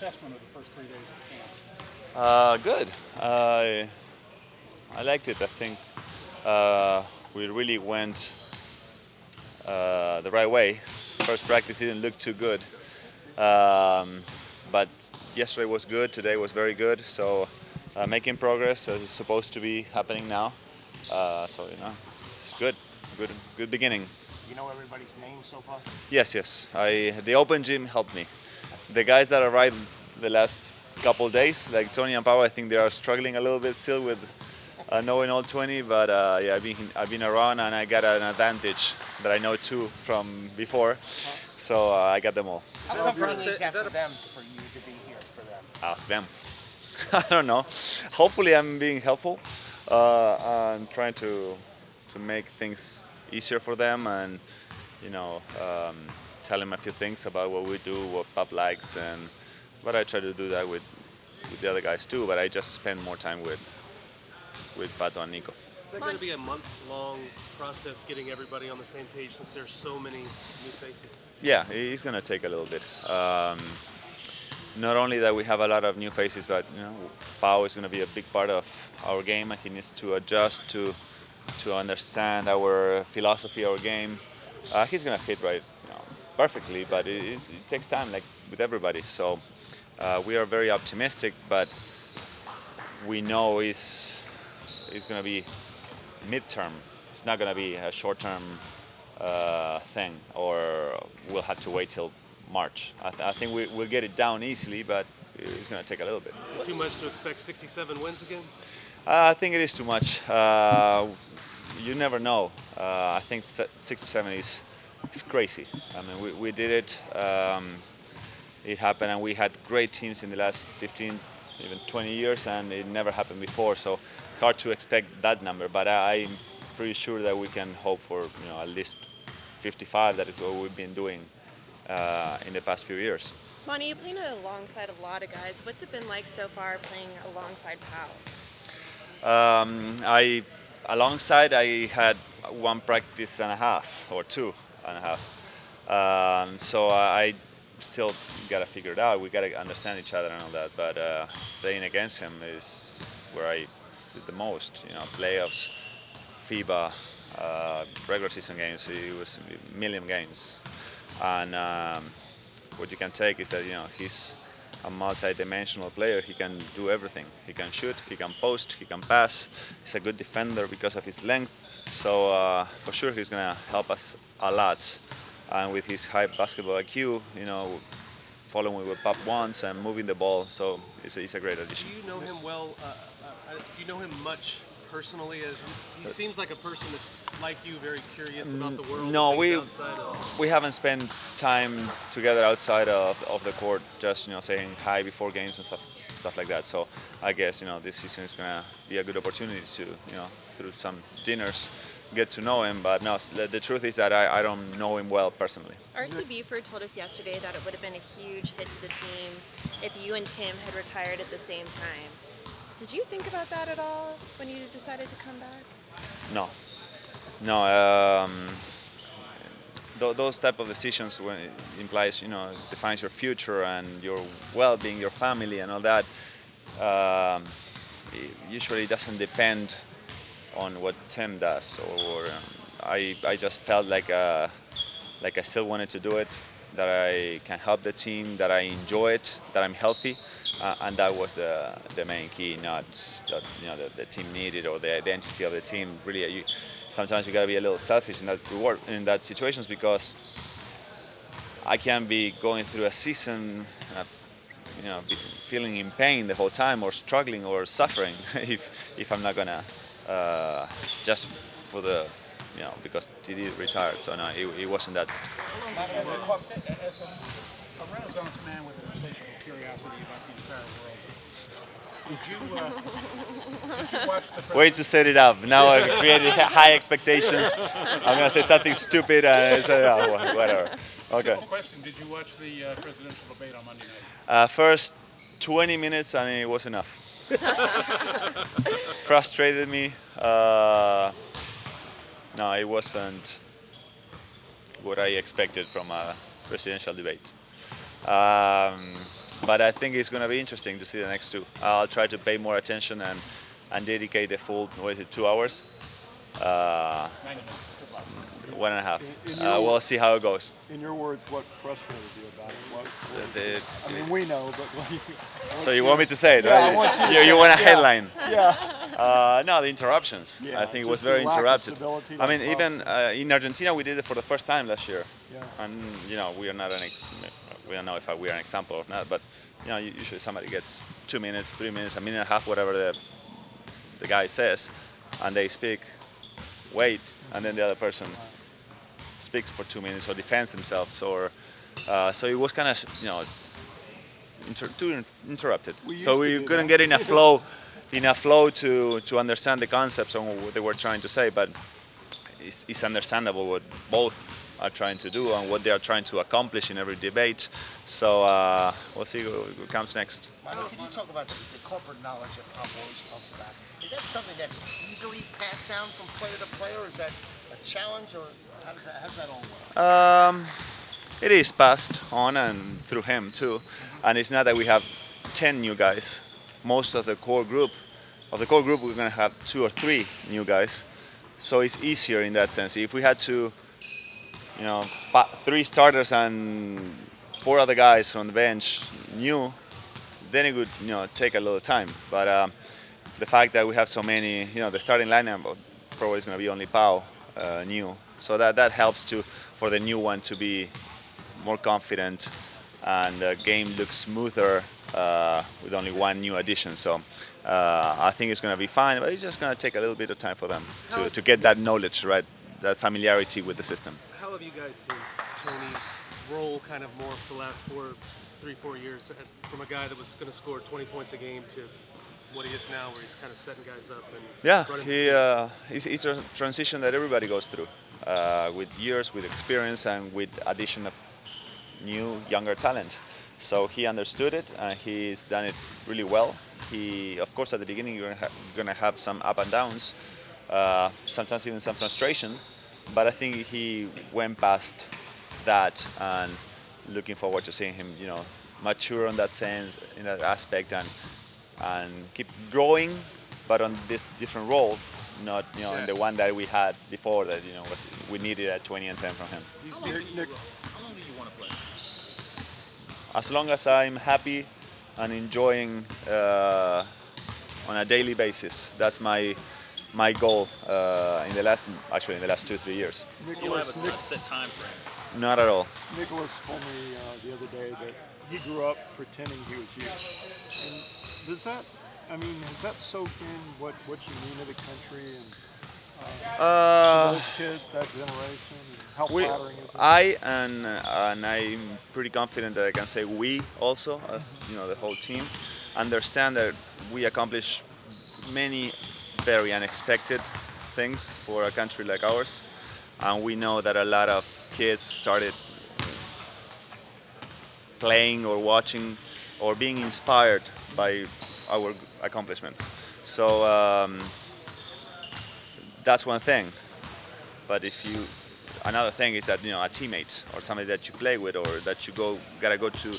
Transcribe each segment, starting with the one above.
assessment of the first 3 days of camp? Good. I liked it. I think we really went the right way. First practice didn't look too good, but yesterday was good. Today was very good. So making progress as it's supposed to be happening now. So it's good. Good beginning. You know everybody's name so far? Yes, yes. The open gym helped me. The guys that arrived the last couple days, like Tony and Pau, I think they are struggling a little bit still with knowing all 20. But yeah, I've been around and I got an advantage that I know two from before. So I got them all. How comfortable is that for them, for you to be here for them? Ask them. I don't know. Hopefully, I'm being helpful. I'm trying to make things easier for them, and tell them a few things about what we do, what Pop likes, and but I try to do that with the other guys too. But I just spend more time with Pato and Nico. Is that going to be a months-long process getting everybody on the same page since there's so many new faces? Yeah, it's going to take a little bit. Not only that we have a lot of new faces, but Pau is going to be a big part of our game, and he needs to adjust to understand our philosophy, our game. He's going to fit right perfectly, but it takes time, like with everybody. So we are very optimistic, but we know it's going to be midterm. It's not going to be a short-term thing, or we'll have to wait till March. I think we'll get it down easily, but it's going to take a little bit. Is it too much to expect 67 wins again? I think it is too much. You never know. I think 67 is crazy. I mean, we did it. It happened, and we had great teams in the last 15, even 20 years, and it never happened before. So it's hard to expect that number, but I'm pretty sure that we can hope for at least 55. That is what we've been doing in the past few years. Manu, you played alongside a lot of guys. What's it been like so far playing alongside Pau? I had one practice and a half, or 2.5. So I still got to figure it out. We got to understand each other and all that. But playing against him is where I did the most. Playoffs, FIBA, regular season games. It was a million games. And what you can take is that he's a multi-dimensional player. He can do everything. He can shoot, he can post, he can pass. He's a good defender because of his length. So for sure he's gonna help us a lot. And with his high basketball IQ, following what Pop wants and moving the ball, so it's a great addition. Do you know him well? Do you know him much personally? He seems like a person that's like you, very curious about the world. No, we haven't spent time together outside of the court, just saying hi before games and stuff like that. So I guess this season is gonna be a good opportunity to through some dinners get to know him. But no, the truth is that I don't know him well personally. RC Buford told us yesterday that it would have been a huge hit to the team if you and Tim had retired at the same time. Did you think about that at all when you decided to come back? No. Those type of decisions when it implies, defines your future and your well-being, your family, and all that. It usually doesn't depend on what Tim does, or I just felt like I still wanted to do it, that I can help the team, that I enjoy it, that I'm healthy, and that was the main key, not that the team needed or the identity of the team. Really, sometimes you gotta be a little selfish in that situations, because I can't be going through a season, feeling in pain the whole time, or struggling or suffering if I'm not gonna just for the because TD retired. So no, it wasn't that. As a Renaissance man with an insatiable curiosity about the entire world, did you watch the Way to set it up. Now I've created high expectations. I'm gonna say something stupid and say whatever. Okay. Simple question: did you watch the presidential debate on Monday night? First 20 minutes, and it was enough. Frustrated me. No, it wasn't what I expected from a presidential debate. but I think it's going to be interesting to see the next two. I'll try to pay more attention and dedicate the full, 2 hours? 1.5. We'll see how it goes. In your words, what frustrated you about it? I mean, The- we know, but So you want me to say it, Yeah, I right? want you to say You want a it, yeah. headline? yeah. No, the interruptions. Yeah, I think it just was very the lack of interrupted. stability I mean, like even in Argentina, we did it for the first time last year. Yeah. And we are not we don't know if we are an example or not. But usually somebody gets 2 minutes, 3 minutes, a minute and a half, whatever the guy says, and they speak, wait, and then the other person speaks for 2 minutes or defends themselves, or so it was kind of too interrupted. We used So to we do couldn't that. get in a flow to understand the concepts and what they were trying to say. But it's understandable what both are trying to do and what they are trying to accomplish in every debate. So we'll see what comes next. Manu, can you talk about the corporate knowledge that Pop always talks about? Is that something that's easily passed down from player to player, or is that a challenge, or how does that all work? It is passed on and through him too, and it's not that we have 10 new guys. Most of the core group, we're going to have 2 or 3 new guys, so it's easier in that sense. If we had to, 3 starters and 4 other guys on the bench new, then it would take a little time. But the fact that we have so many, the starting lineup probably is going to be only Pau new, so that helps for the new one to be more confident, and the game looks smoother with only 1 new addition. So I think it's going to be fine, but it's just going to take a little bit of time for them to get that knowledge, right? That familiarity with the system. How have you guys seen Tony's role kind of morph the last 3-4 years, from a guy that was going to score 20 points a game to what he is now, where he's kind of setting guys up and running the team? It's a transition that everybody goes through with years, with experience, and with addition of new, younger talent. So he understood it, and he's done it really well. Of course, at the beginning, you're going to have some up and downs, sometimes even some frustration, but I think he went past that, and looking forward to seeing him, mature in that sense, in that aspect, and keep growing, but on this different role, not in the one that we had before, that we needed a 20 and 10 from him. How long do you want to play? As long as I'm happy and enjoying on a daily basis. That's my goal in the last 2-3 years. You don't have a set time frame. Not at all. Nicholas told me the other day that he grew up pretending he was you. And does that, has that soaked in what you mean to the country and to those kids, that generation? And how flattering is it? I and I'm pretty confident that I can say we also, as the whole team, understand that we accomplish many very unexpected things for a country like ours, and we know that a lot of kids started playing or watching or being inspired by our accomplishments. So that's one thing. But another thing is that a teammate or somebody that you play with or that you gotta go to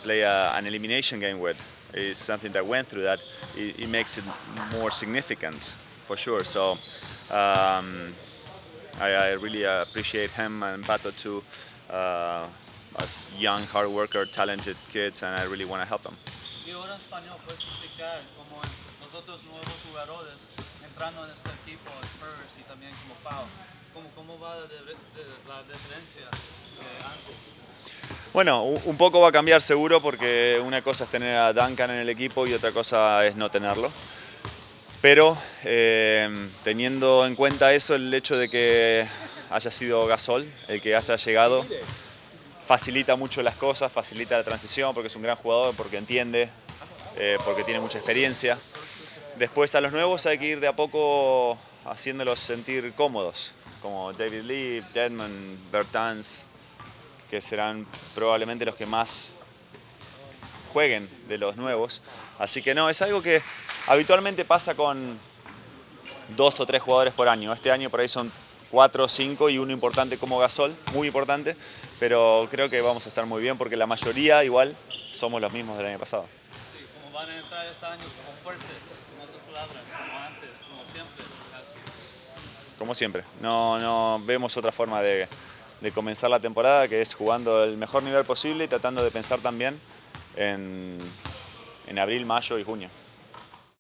play an elimination game with is something that went through that. It makes it more significant for sure. So I really appreciate him and Pato too, as young, hard worker, talented kids, and I really want to help them. Y ahora en español, ¿puedes explicar cómo nosotros nuevos jugadores entrando en este equipo, Spurs y también como Pau, cómo va la diferencia de antes? Bueno, un poco va a cambiar seguro, porque una cosa es tener a Duncan en el equipo y otra cosa es no tenerlo. Pero teniendo en cuenta eso, el hecho de que haya sido Gasol el que haya llegado, facilita mucho las cosas, facilita la transición, porque es un gran jugador, porque entiende, porque tiene mucha experiencia. Después a los nuevos hay que ir de a poco haciéndolos sentir cómodos, como David Lee, Deadman, Bertans, que serán probablemente los que más jueguen de los nuevos. Así que no, es algo que habitualmente pasa con 2 o 3 jugadores por año. Este año por ahí son 4 o 5 y uno importante como Gasol, muy importante, pero creo que vamos a estar muy bien porque la mayoría igual somos los mismos del año pasado. Sí, como van a entrar este año como fuerte, con otras palabras, como antes, como siempre. Casi. Como siempre. No vemos otra forma de comenzar la temporada, que es jugando el mejor nivel posible y tratando de pensar también en abril, mayo y junio.